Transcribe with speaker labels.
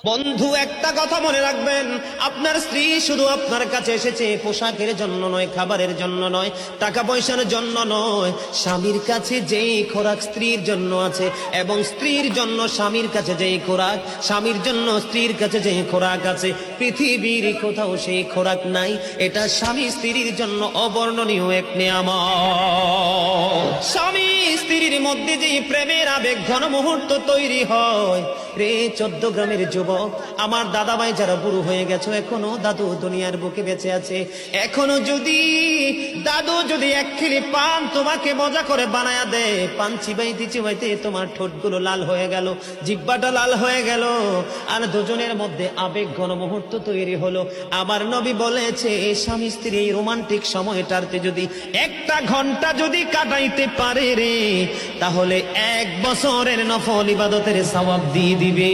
Speaker 1: বন্ধু, একটা কথা মনে রাখবেন, আপনার স্ত্রী শুধু আপনার কাছে এসেছে পোশাকের জন্য নয়, খাবারের জন্য নয়, টাকা পয়সার জন্য নয়। স্বামীর কাছে যেই খোরাক স্ত্রীর জন্য আছে, এবং স্ত্রীর জন্য স্বামীর কাছে যেই খোরাক, স্বামীর জন্য স্ত্রীর কাছে যেই খোরাক আছে, পৃথিবীর কোথাও সেই খোরাক নাই। এটা স্বামী স্ত্রীর জন্য অবর্ণনীয় এক নিয়ামত। স্বামী স্ত্রীর মধ্যে যে প্রেমের আবেগ ঘন মুহূর্ত তৈরি হয় রে 14 গ্রামের যুবক, আমার দাদা ভাই যারা বুড়ো হয়ে গেছো, এখনো দাদু দুনিয়ার বুকে বেঁচে আছে, এখনো যদি দাদু যদি এক খিলি পান তোমাকে মজা করে বানায়া দে, পান চিবাইতে চিবাইতে তোমার ঠোঁটগুলো লাল হয়ে গেল, জিহ্বাটা লাল হয়ে গেল, আর দুজনের মধ্যে আবেগ ঘন মুহূর্ত তৈরি হলো। আমার নবী বলেছে, স্বামী স্ত্রী এই রোমান্টিক সময়টাতে যদি 1 ঘন্টা যদি কাটাইতে পারে রে, তাহলে 1 বছরের নফল ইবাদতের সওয়াব দিয়ে দিবে।